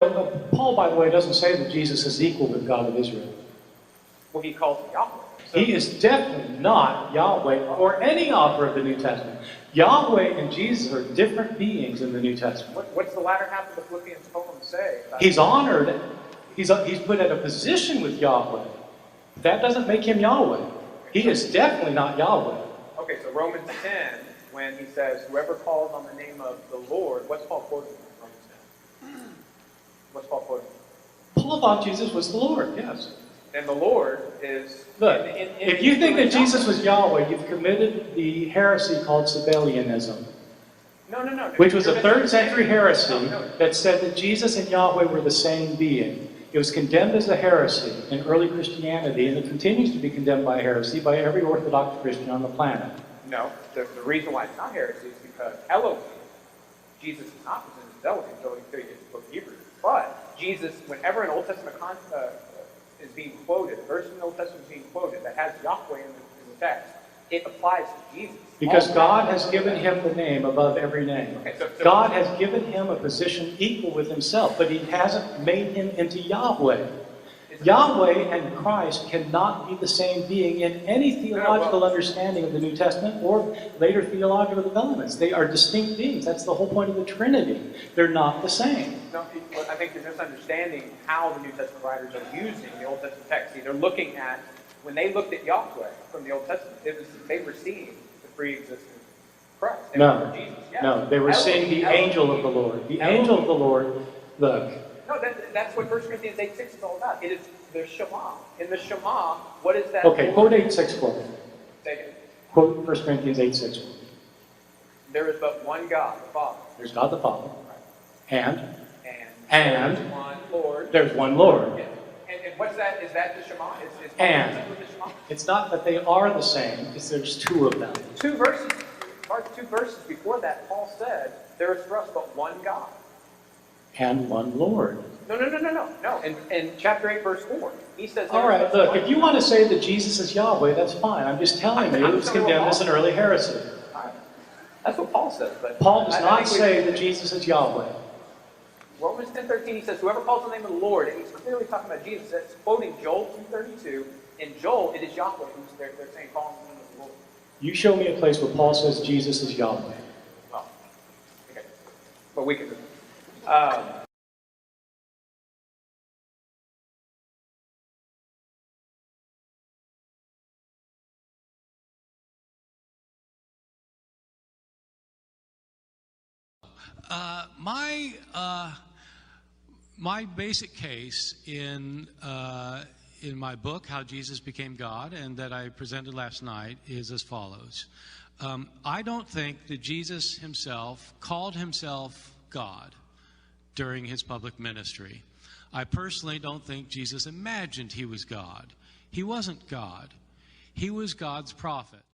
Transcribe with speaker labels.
Speaker 1: Paul, by the way, doesn't say that Jesus is equal with God of Israel.
Speaker 2: Well, he calls him Yahweh. So
Speaker 1: He is definitely not Yahweh or any author of the New Testament. Yahweh and Jesus are different beings in the New Testament.
Speaker 2: what's the latter half of the Philippians poem say?
Speaker 1: He's honored. He's put at a position with Yahweh. That doesn't make him Yahweh. He is definitely not Yahweh.
Speaker 2: Okay, so Romans 10, when he says, whoever calls on the name of the Lord, what's Paul quoting in Romans 10? What's Paul quoting?
Speaker 1: Paul thought Jesus was the Lord, yes.
Speaker 2: And the Lord is...
Speaker 1: Look, if you think that Jesus was Yahweh, you've committed the heresy called Sabellianism,
Speaker 2: No.
Speaker 1: which was a 3rd century heresy that said that Jesus and Yahweh were the same being. It was condemned as a heresy in early Christianity, and it continues to be condemned by heresy by every Orthodox Christian on the planet.
Speaker 2: No, the reason why it's not heresy is because Elohim, Jesus is not presented as Elohim until he the book of Hebrews. But Jesus, whenever an Old Testament is being quoted, a verse in the Old Testament is being quoted that has Yahweh in the text, it applies to Jesus.
Speaker 1: Because God has given him the name above every name.
Speaker 2: Okay, so
Speaker 1: God has given him a position equal with himself, but he hasn't made him into Yahweh. Yahweh and Christ cannot be the same being in any theological understanding of the New Testament or later theological developments. They are distinct beings. That's the whole point of the Trinity. They're not the same.
Speaker 2: No, I think you're misunderstanding how the New Testament writers are using the Old Testament text. See, they're looking at, when they looked at Yahweh from the Old Testament, they were seeing the pre-existent Christ.
Speaker 1: No,
Speaker 2: Jesus. Yes.
Speaker 1: no, they were seeing the angel of the Lord. The angel of the Lord, look.
Speaker 2: No, that's what 1 Corinthians 8:6 is all about. It is the Shema. In the Shema, what is that?
Speaker 1: Okay, quote 8:6 for me.
Speaker 2: Say it.
Speaker 1: Quote 1 Corinthians 8:6 for me.
Speaker 2: There is but one God, the Father.
Speaker 1: There's God the Father. And
Speaker 2: there's one Lord.
Speaker 1: there's one Lord.
Speaker 2: Yeah. And what's that? Is that the Shema? Is
Speaker 1: And.
Speaker 2: the Shema?
Speaker 1: It's not that they are the same, it's there's two of them.
Speaker 2: Two verses before that, Paul said, there is for us but one God.
Speaker 1: And one Lord.
Speaker 2: No. In chapter 8, verse 4, he says...
Speaker 1: All right, look, if you want to say that Jesus is Yahweh, that's fine. I'm just telling you it was condemned as an early heresy.
Speaker 2: That's what Paul says. But
Speaker 1: Paul does not say that Jesus is Yahweh.
Speaker 2: Romans 10:13, he says, whoever calls on the name of the Lord, and he's clearly talking about Jesus. That's quoting Joel 2:32. In Joel, it is Yahweh who's they're saying, call on the name of the Lord.
Speaker 1: You show me a place where Paul says Jesus is Yahweh.
Speaker 2: Oh, okay. But we can...
Speaker 3: My basic case in my book, How Jesus Became God, and that I presented last night, is as follows. I don't think that Jesus himself called himself God during his public ministry. I personally don't think Jesus imagined he was God. He wasn't God. He was God's prophet.